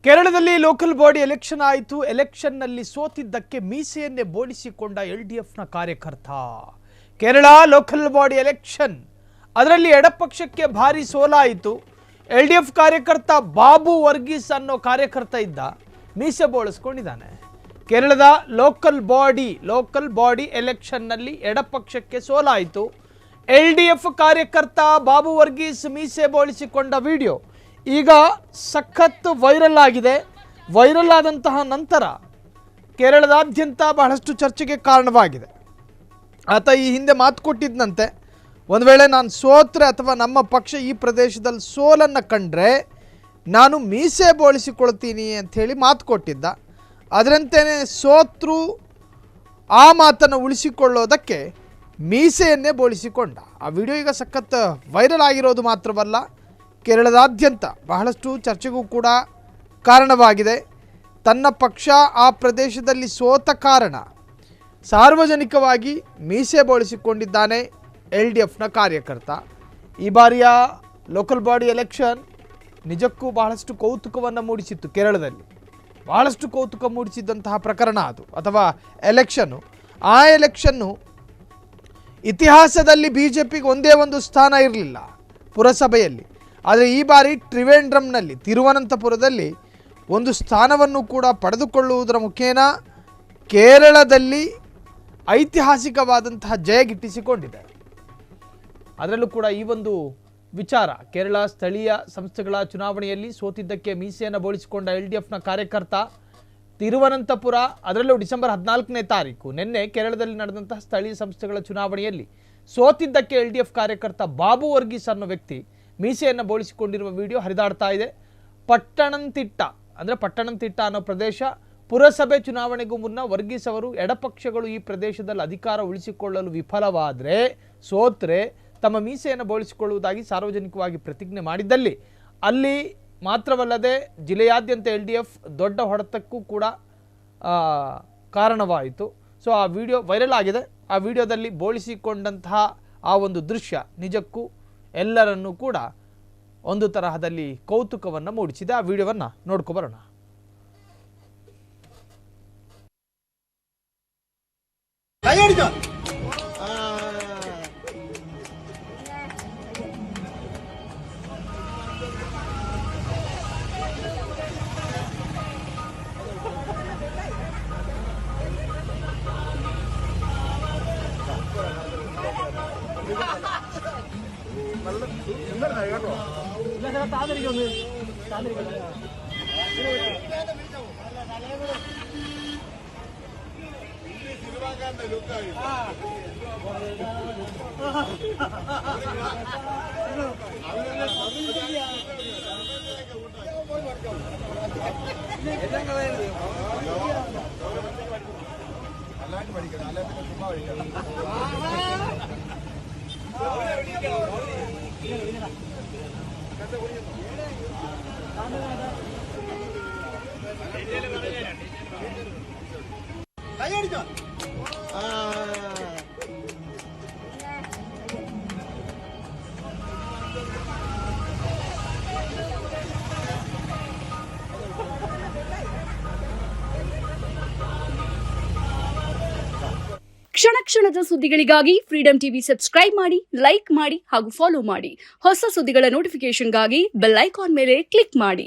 ಕೇರಳದಲ್ಲಿ local body election ಆಯಿತು. ಎಲೆಕ್ಷನ್ನಲ್ಲಿ ಸೋತಿದ್ದಕ್ಕೆ ಮೀಸೆಯನ್ನೇ ಬೋಳಿಸಿಕೊಂಡ ಎಲ್ಡಿಎಫ್ನ ಕಾರ್ಯಕರ್ತ. ಕೇರಳ ಲೋಕಲ್ ಬಾಡಿ ಎಲೆಕ್ಷನ್, ಅದರಲ್ಲಿ ಎಡಪಕ್ಷಕ್ಕೆ ಭಾರಿ ಸೋಲಾಯಿತು. ಎಲ್ಡಿಎಫ್ ಕಾರ್ಯಕರ್ತ ಬಾಬು ವರ್ಗೀಸ್ ಅನ್ನೋ ಕಾರ್ಯಕರ್ತ ಇದ್ದ, ಮೀಸೆ ಬೋಳಿಸ್ಕೊಂಡಿದ್ದಾನೆ. ಕೇರಳದ ಲೋಕಲ್ ಬಾಡಿ ಎಲೆಕ್ಷನ್ನಲ್ಲಿ ಎಡಪಕ್ಷಕ್ಕೆ ಸೋಲಾಯಿತು. ಎಲ್ಡಿಎಫ್ ಕಾರ್ಯಕರ್ತ ಬಾಬು ವರ್ಗೀಸ್ ಮೀಸೆ ಬೋಳಿಸಿಕೊಂಡ ವಿಡಿಯೋ ಈಗ ಸಖತ್ ವೈರಲ್ ಆಗಿದೆ. ವೈರಲ್ ಆದಂತಹ ನಂತರ ಕೇರಳದಾದ್ಯಂತ ಬಹಳಷ್ಟು ಚರ್ಚೆಗೆ ಕಾರಣವಾಗಿದೆ. ಆತ ಈ ಹಿಂದೆ ಮಾತು ಕೊಟ್ಟಿದ್ದಂತೆ, ಒಂದು ವೇಳೆ ನಾನು ಸೋತ್ರೆ ಅಥವಾ ನಮ್ಮ ಪಕ್ಷ ಈ ಪ್ರದೇಶದಲ್ಲಿ ಸೋಲನ್ನು ಕಂಡ್ರೆ ನಾನು ಮೀಸೆ ಬೋಳಿಸಿಕೊಳ್ತೀನಿ ಅಂಥೇಳಿ ಮಾತು ಕೊಟ್ಟಿದ್ದ. ಅದರಂತೆಯೇ ಸೋತ್ರು ಆ ಮಾತನ್ನು ಉಳಿಸಿಕೊಳ್ಳೋದಕ್ಕೆ ಮೀಸೆಯನ್ನೇ ಬೋಳಿಸಿಕೊಂಡ. ಆ ವಿಡಿಯೋ ಈಗ ಸಖತ್ ವೈರಲ್ ಆಗಿರೋದು ಮಾತ್ರವಲ್ಲ, ಕೇರಳದಾದ್ಯಂತ ಬಹಳಷ್ಟು ಚರ್ಚೆಗೂ ಕೂಡ ಕಾರಣವಾಗಿದೆ. ತನ್ನ ಪಕ್ಷ ಆ ಪ್ರದೇಶದಲ್ಲಿ ಸೋತ ಕಾರಣ ಸಾರ್ವಜನಿಕವಾಗಿ ಮೀಸೆ ಬೋಳಿಸಿಕೊಂಡಿದ್ದಾನೆ ಎಲ್ಡಿಎಫ್ನ ಕಾರ್ಯಕರ್ತ. ಈ ಬಾರಿಯ ಲೋಕಲ್ ಬಾಡಿ ಎಲೆಕ್ಷನ್ ನಿಜಕ್ಕೂ ಬಹಳಷ್ಟು ಕೌತುಕವನ್ನು ಮೂಡಿಸಿತ್ತು. ಕೇರಳದಲ್ಲಿ ಬಹಳಷ್ಟು ಕೌತುಕ ಮೂಡಿಸಿದ್ದಂತಹ ಪ್ರಕರಣ ಅದು, ಅಥವಾ ಎಲೆಕ್ಷನ್ನು. ಆ ಎಲೆಕ್ಷನ್ನು ಇತಿಹಾಸದಲ್ಲಿ BJPಗೆ ಒಂದೇ ಒಂದು ಸ್ಥಾನ ಇರಲಿಲ್ಲ ಪುರಸಭೆಯಲ್ಲಿ. ಆದರೆ ಈ ಬಾರಿ ತ್ರಿವೇಂದ್ರಂನಲ್ಲಿ, ತಿರುವನಂತಪುರದಲ್ಲಿ ಒಂದು ಸ್ಥಾನವನ್ನು ಕೂಡ ಪಡೆದುಕೊಳ್ಳುವುದರ ಮುಖೇನ ಕೇರಳದಲ್ಲಿ ಐತಿಹಾಸಿಕವಾದಂತಹ ಜಯ ಗಿಟ್ಟಿಸಿಕೊಂಡಿದೆ. ಅದರಲ್ಲೂ ಕೂಡ ಈ ಒಂದು ವಿಚಾರ, ಕೇರಳ ಸ್ಥಳೀಯ ಸಂಸ್ಥೆಗಳ ಚುನಾವಣೆಯಲ್ಲಿ ಸೋತಿದ್ದಕ್ಕೆ ಮೀಸೆಯನ್ನು ಬೋಳಿಸಿಕೊಂಡ ಎಲ್ಡಿಎಫ್ನ ಕಾರ್ಯಕರ್ತ ತಿರುವನಂತಪುರ, ಅದರಲ್ಲೂ ಡಿಸೆಂಬರ್ 14ನೇ ತಾರೀಕು ನಿನ್ನೆ ಕೇರಳದಲ್ಲಿ ನಡೆದಂತಹ ಸ್ಥಳೀಯ ಸಂಸ್ಥೆಗಳ ಚುನಾವಣೆಯಲ್ಲಿ ಸೋತಿದ್ದಕ್ಕೆ ಎಲ್ಡಿಎಫ್ ಕಾರ್ಯಕರ್ತ ಬಾಬು ವರ್ಗೀಸ್ ಅನ್ನೋ ವ್ಯಕ್ತಿ ಮೀಸೆಯನ್ನು ಬೋಳಿಸಿಕೊಂಡಿರುವ ವಿಡಿಯೋ ಹರಿದಾಡ್ತಾ ಇದೆ. ಪಟ್ಟಣಂತಿಟ್ಟ ಅನ್ನೋ ಪ್ರದೇಶ ಪುರಸಭೆ ಚುನಾವಣೆಗೂ ಮುನ್ನ ವರ್ಗೀಸ್ ಅವರು ಎಡಪಕ್ಷಗಳು ಈ ಪ್ರದೇಶದಲ್ಲಿ ಅಧಿಕಾರ ಉಳಿಸಿಕೊಳ್ಳಲು ವಿಫಲವಾದರೆ, ಸೋತ್ರೆ ತಮ್ಮ ಮೀಸೆಯನ್ನು ಬೋಳಿಸಿಕೊಳ್ಳುವುದಾಗಿ ಸಾರ್ವಜನಿಕವಾಗಿ ಪ್ರತಿಜ್ಞೆ ಮಾಡಿದ್ದಲ್ಲಿ ಅಲ್ಲಿ ಮಾತ್ರವಲ್ಲದೆ ಜಿಲ್ಲೆಯಾದ್ಯಂತ ಎಲ್ಡಿಎಫ್ ದೊಡ್ಡ ಹೊಡೆತಕ್ಕೂ ಕೂಡ ಕಾರಣವಾಯಿತು. ಸೊ ಆ ವಿಡಿಯೋ ವೈರಲ್ ಆಗಿದೆ. ಆ ವಿಡಿಯೋದಲ್ಲಿ ಬೋಳಿಸಿಕೊಂಡಂತಹ ಆ ಒಂದು ದೃಶ್ಯ ನಿಜಕ್ಕೂ ಎಲ್ಲರನ್ನೂ ಕೂಡ ಒಂದು ತರಹದಲ್ಲಿ ಕೌತುಕವನ್ನು ಮೂಡಿಸಿದೆ. ಆ ವಿಡಿಯೋವನ್ನು ನೋಡ್ಕೊಬರೋಣ. ಕ್ಷಣ ಕ್ಷಣದ ಸುದ್ದಿಗಳಿಗಾಗಿ ಫ್ರೀಡಂ ಟಿವಿ ಸಬ್ಸ್ಕ್ರೈಬ್ ಮಾಡಿ, ಲೈಕ್ ಮಾಡಿ ಹಾಗೂ ಫಾಲೋ ಮಾಡಿ. ಹೊಸ ಸುದ್ದಿಗಳ ನೋಟಿಫಿಕೇಶನ್ಗಾಗಿ ಬೆಲ್ ಐಕಾನ್ ಮೇಲೆ ಕ್ಲಿಕ್ ಮಾಡಿ.